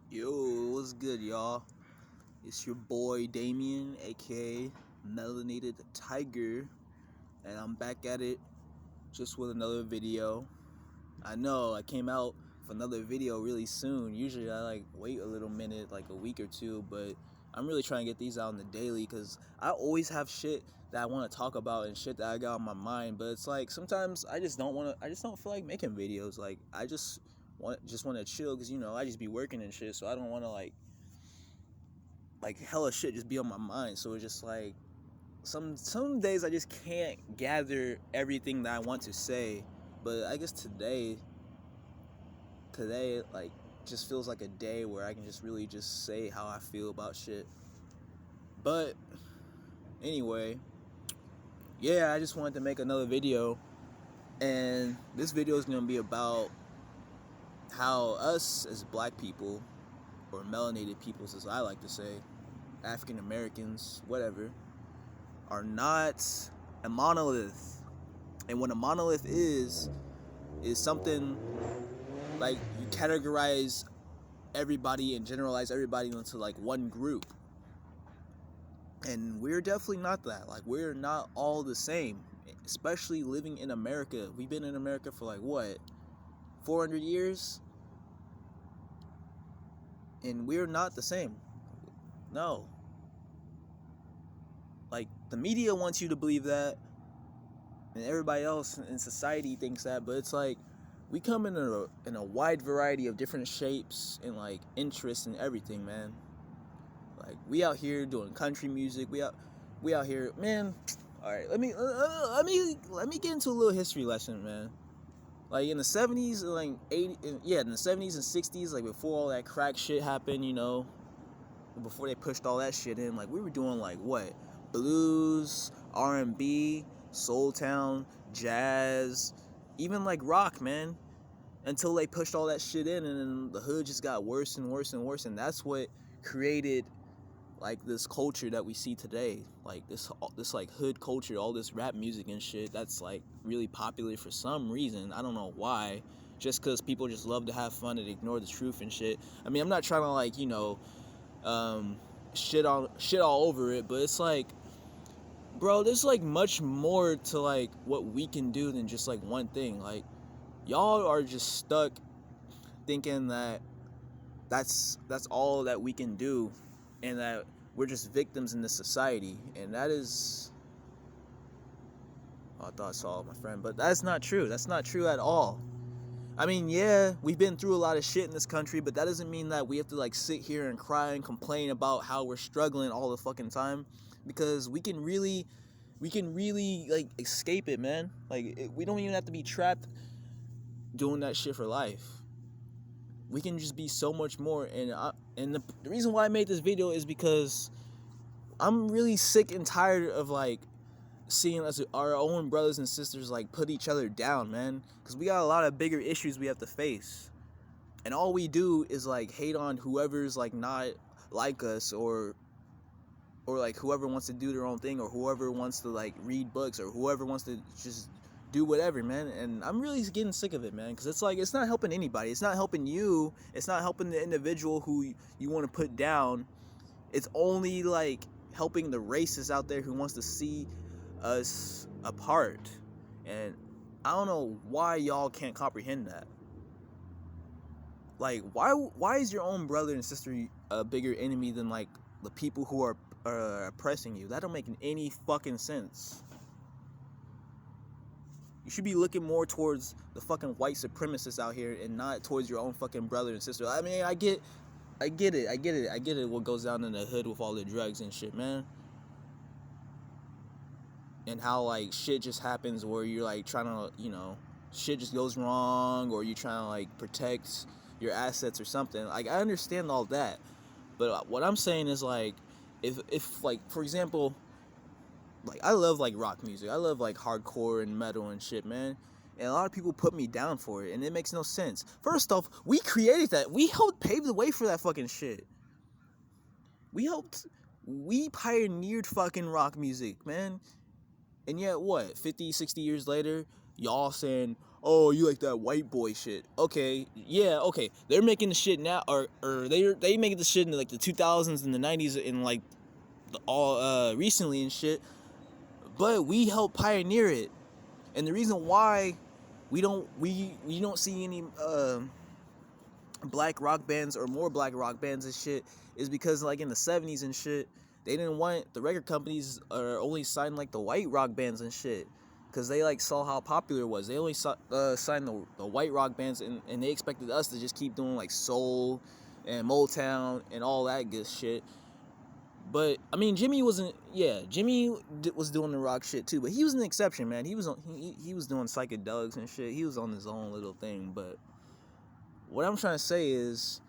Yo, what's good, y'all? It's your boy Damien, aka Melanated Tiger, and I'm back at it just with another video. I know I came out with another video really soon. Usually I wait a little minute, like a week or two, but I'm really trying to get these out on the daily because I always have shit that I want to talk about and shit that I got on my mind. But it's like sometimes I just don't want to. I just don't feel like making videos. Like I just want to chill because I just be working and shit, so I don't want to hella shit just be on my mind. So it's just like some days I just can't gather everything that I want to say. But I guess today just feels like a day where I can just really just say how I feel about shit. But anyway, yeah, I just wanted to make another video, and this video is gonna be about how us as black people, or melanated peoples as I like to say, African Americans, whatever, are not a monolith. And what a monolith is something like you categorize everybody and generalize everybody into like one group. And we're definitely not that. Like, we're not all the same, especially living in America. We've been in America for 400 years? And we're not the same. No. Like, the media wants you to believe that, and everybody else in society thinks that, but it's like we come in a wide variety of different shapes and interests and everything, man. Like, we out here doing country music. We out here, man. All right, let me get into a little history lesson, man. Like in the 70s, in the 70s and 60s, like before all that crack shit happened, before they pushed all that shit in, we were doing blues, R&B, soul town, jazz, even rock, man, until they pushed all that shit in, and then the hood just got worse and worse and worse, and that's what created this culture that we see today, this hood culture, all this rap music and shit that's really popular for some reason. I don't know why, just because people just love to have fun and ignore the truth and shit. I mean, I'm not trying to shit all over it, but it's bro, there's much more to what we can do than just one thing. Y'all are just stuck thinking that that's all that we can do, and that we're just victims in this society, and that is, I thought I saw my friend, but that's not true. That's not true at all. I mean, yeah, we've been through a lot of shit in this country, but that doesn't mean that we have to sit here and cry and complain about how we're struggling all the fucking time, because we can really escape it, man. We don't even have to be trapped doing that shit for life. We can just be so much more. And the reason why I made this video is because I'm really sick and tired of seeing us, our own brothers and sisters, put each other down, man. Because we got a lot of bigger issues we have to face, and all we do is hate on whoever's not like us, or whoever wants to do their own thing, or whoever wants to read books, or whoever wants to just do whatever, man. And I'm really getting sick of it, man, because it's not helping anybody. It's not helping you. It's not helping the individual who you want to put down. It's only helping the racists out there who wants to see us apart. And I don't know why y'all can't comprehend that. Why is your own brother and sister a bigger enemy than the people who are oppressing you? That don't make any fucking sense. You should be looking more towards the fucking white supremacists out here, and not towards your own fucking brother and sister. I mean, I get it, what goes down in the hood with all the drugs and shit, man. And how shit just happens where you're trying to, shit just goes wrong, or you're trying to protect your assets or something. I understand all that. But what I'm saying is if for example, I love rock music. I love hardcore and metal and shit, man. And a lot of people put me down for it, and it makes no sense. First off, we created that. We helped pave the way for that fucking shit. We pioneered fucking rock music, man. And yet what, 50, 60 years later, y'all saying, oh, you like that white boy shit. Okay, yeah, okay. They're making the shit now, or they making the shit in like the 2000s and the 90s and like all recently and shit. But we helped pioneer it, and the reason why we don't see any black rock bands or more black rock bands and shit is because like in the 70s and shit, they didn't want the record companies only signed like the white rock bands and shit, because they like saw how popular it was. They only signed the white rock bands, and they expected us to just keep doing like soul and Motown and all that good shit. But I mean, Jimmy wasn't. Yeah, Jimmy was doing the rock shit too, but he was an exception, man. He was he was doing psychedelics and shit. He was on his own little thing. But what I'm trying to say is,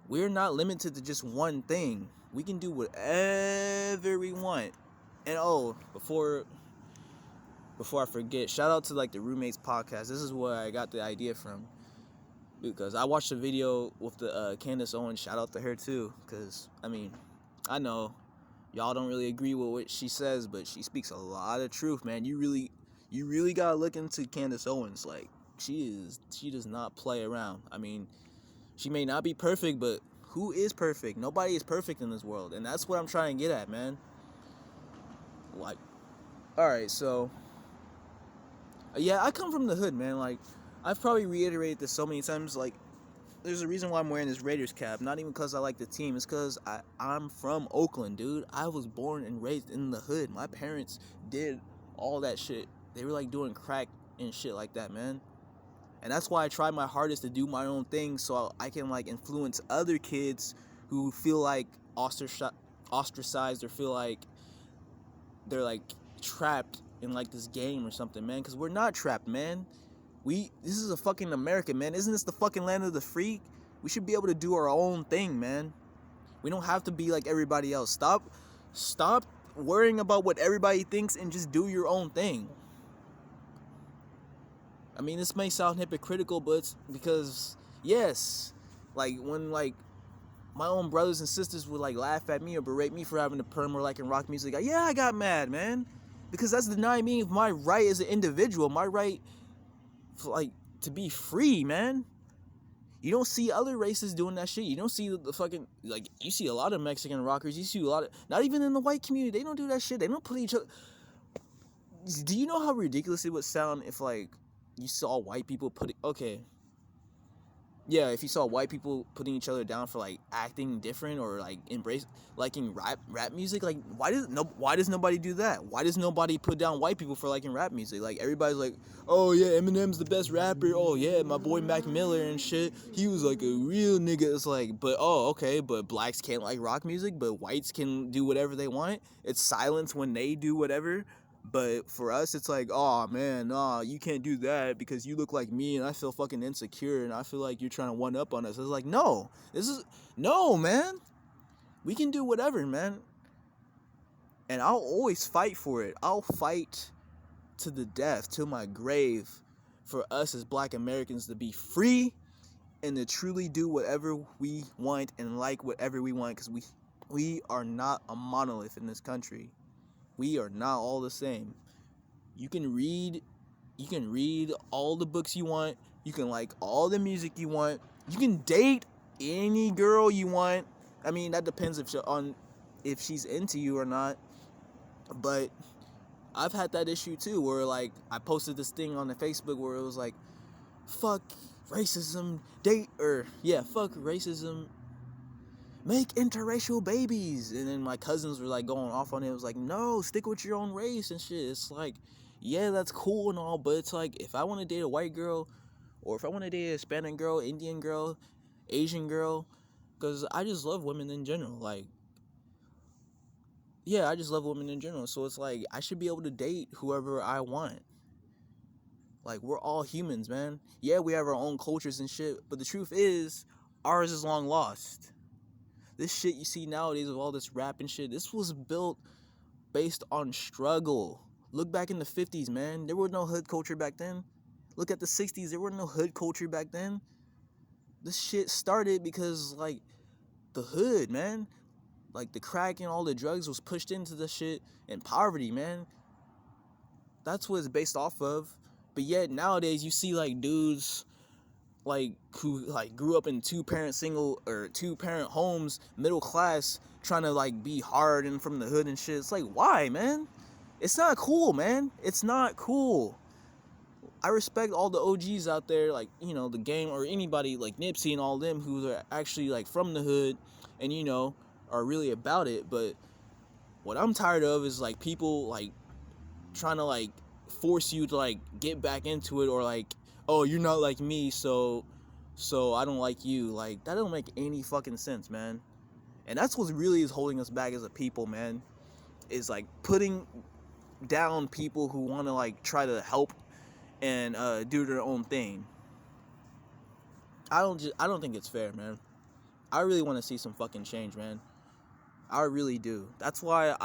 we're not limited to just one thing. We can do whatever we want. And before I forget, shout out to like the Roommates podcast. This is where I got the idea from, because I watched a video with the Candace Owens. Shout out to her too, because I mean, I know y'all don't really agree with what she says, but she speaks a lot of truth, man. You really gotta look into Candace Owens. Like, she does not play around. I mean, she may not be perfect, but who is perfect? Nobody is perfect in this world, and that's what I'm trying to get at, man. Like, all right, so yeah, I come from the hood, man. Like, I've probably reiterated this so many times. Like, there's a reason why I'm wearing this Raiders cap. Not even because I like the team. It's because I'm from Oakland, dude. I was born and raised in the hood. My parents did all that shit. They were like doing crack and shit like that, man. And that's why I try my hardest to do my own thing, so I can like influence other kids who feel like ostracized or feel like they're like trapped in like this game or something, man. Because we're not trapped, man. This is a fucking America, man. Isn't this the fucking land of the free? We should be able to do our own thing, man. We don't have to be like everybody else. Stop worrying about what everybody thinks and just do your own thing. I mean, this may sound hypocritical, but it's because, yes, like when like my own brothers and sisters would like laugh at me or berate me for having a perm or like in rock music, like, yeah, I got mad, man, because that's denying me of my right as an individual, my right like to be free, man. You don't see other races doing that shit. You don't see the fucking, like, you see a lot of Mexican rockers. You see a lot of, not even in the white community, they don't do that shit. They don't put each other. Do you know how ridiculous it would sound if like you saw white people if you saw white people putting each other down for like acting different or like liking rap music? Like, why does nobody do that? Why does nobody put down white people for liking rap music? Like, everybody's like, oh yeah, Eminem's the best rapper. Oh yeah, my boy Mac Miller and shit, he was like a real nigga. It's like, but okay, but blacks can't like rock music, but whites can do whatever they want. It's silence when they do whatever. But for us, it's like, oh man, nah, you can't do that because you look like me and I feel fucking insecure and I feel like you're trying to one up on us. It's like, no, man. We can do whatever, man. And I'll always fight for it. I'll fight to the death, to my grave, for us as black Americans to be free and to truly do whatever we want and like whatever we want, because we are not a monolith in this country. We are not all the same. You can read all the books you want. You can like all the music you want. You can date any girl you want. I mean, that depends if she's into you or not. But I've had that issue too, where like I posted this thing on the Facebook where it was like, fuck racism, fuck racism, make interracial babies. And then my cousins were like going off on it. It was like, no, stick with your own race and shit. It's like, yeah, that's cool and all, but it's like, if I want to date a white girl, or if I want to date a Hispanic girl, Indian girl, Asian girl, because I just love women in general. Like, yeah, I just love women in general. So it's like, I should be able to date whoever I want. Like, we're all humans, man. Yeah, we have our own cultures and shit, but the truth is, ours is long lost. This shit you see nowadays of all this rap and shit, this was built based on struggle. Look back in the 50s, man. There was no hood culture back then. Look at the 60s. There was no hood culture back then. This shit started because, like, the hood, man. Like, the crack and all the drugs was pushed into the shit, and poverty, man. That's what it's based off of. But yet nowadays you see like dudes like who like grew up in two-parent homes, middle class, trying to like be hard and from the hood and shit. It's like, why, man? It's not cool, man. It's not cool. I respect all the OGs out there, like, you know, the game, or anybody like Nipsey and all them who are actually like from the hood and, you know, are really about it. But what I'm tired of is like people like trying to like force you to like get back into it, or like, oh, you're not like me, so I don't like you. Like, that don't make any fucking sense, man. And that's what really is holding us back as a people, man, is like putting down people who want to like try to help and do their own thing. I don't think it's fair, man. I really want to see some fucking change, man. I really do. That's why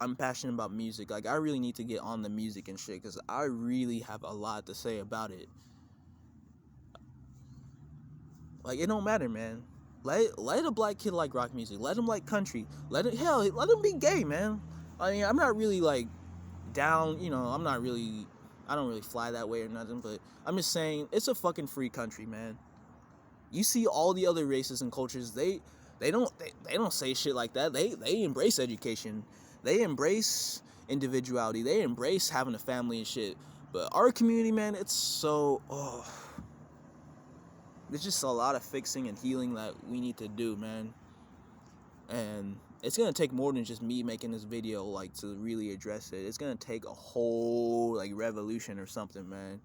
I'm passionate about music. Like, I really need to get on the music and shit, because I really have a lot to say about it. Like, it don't matter, man. Let a black kid like rock music. Let him like country. Let him be gay, man. I mean, I'm not really like down, you know, I don't really fly that way or nothing, but I'm just saying, it's a fucking free country, man. You see all the other races and cultures, they don't say shit like that. They embrace education. They embrace individuality. They embrace having a family and shit. But our community, man, it's so there's just a lot of fixing and healing that we need to do, man. And it's gonna take more than just me making this video, like, to really address it. It's gonna take a whole like revolution or something, man.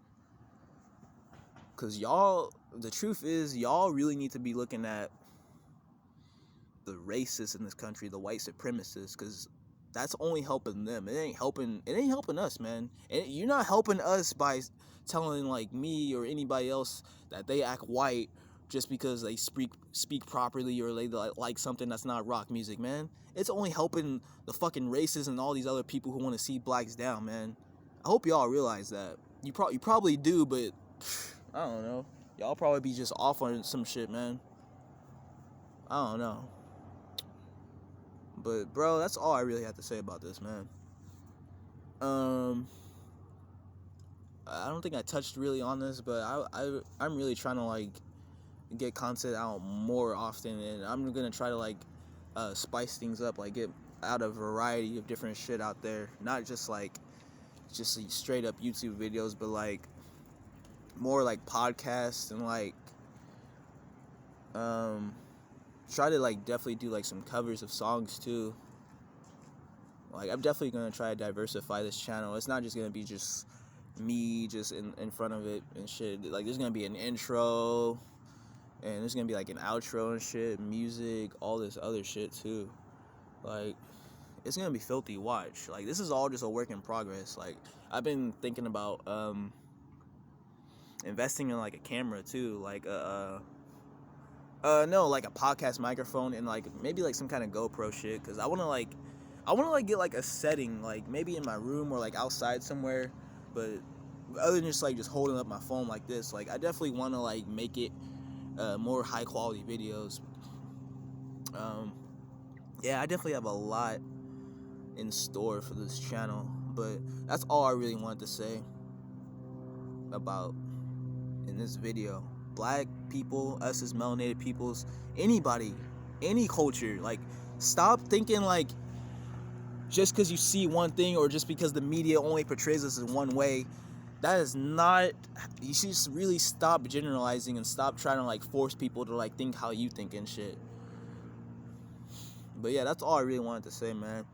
Cause the truth is, y'all really need to be looking at the racists in this country, the white supremacists, cause that's only helping them. It ain't helping us, man. And you're not helping us by telling like me or anybody else that they act white just because they speak properly, or they like something that's not rock music, man. It's only helping the fucking racists and all these other people who want to see blacks down, man. I hope y'all realize that. You probably do, but I don't know. Y'all probably be just off on some shit, man. I don't know. But bro, that's all I really have to say about this, man. I don't think I touched really on this, but I'm really trying to like get content out more often, and I'm gonna try to like spice things up, like get out a variety of different shit out there, not just straight up YouTube videos, but like more like podcasts, and like try to like definitely do like some covers of songs too. Like, I'm definitely gonna try to diversify this channel. It's not just gonna be just me just in front of it and shit. Like, there's gonna be an intro, and there's gonna be like an outro and shit, music, all this other shit too. Like, it's gonna be filthy watch. Like, this is all just a work in progress. Like, I've been thinking about investing in like a camera too, like like a podcast microphone, and like maybe like some kind of GoPro shit, because I want to get like a setting, like maybe in my room or like outside somewhere. But other than just holding up my phone like this, like, I definitely want to like make it more high quality videos. Yeah, I definitely have a lot in store for this channel, but that's all I really wanted to say about in this video. Black people, us as melanated peoples, anybody, any culture, like, stop thinking like just because you see one thing, or just because the media only portrays us in one way, that is not, you should just really stop generalizing and stop trying to like force people to like think how you think and shit. But yeah, that's all I really wanted to say, man.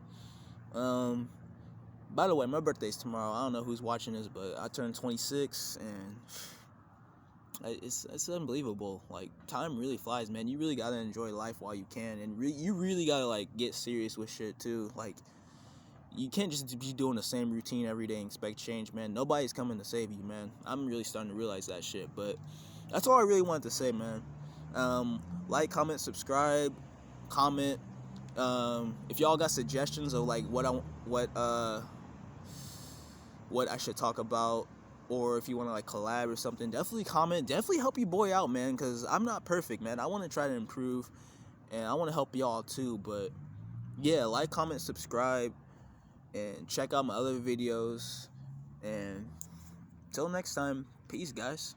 By the way, my birthday's tomorrow. I don't know who's watching this, but I turned 26, and it's unbelievable. Like, time really flies, man. You really gotta enjoy life while you can, and you really gotta like get serious with shit too. Like, you can't just be doing the same routine every day and expect change, man. Nobody's coming to save you, man. I'm really starting to realize that shit. But that's all I really wanted to say, man. Like, comment, subscribe, comment. If y'all got suggestions of like what I should talk about, or if you want to like collab or something, definitely comment. Definitely help your boy out, man, because I'm not perfect, man. I want to try to improve, and I want to help y'all too. But yeah, like, comment, subscribe, and check out my other videos. And till next time, peace, guys.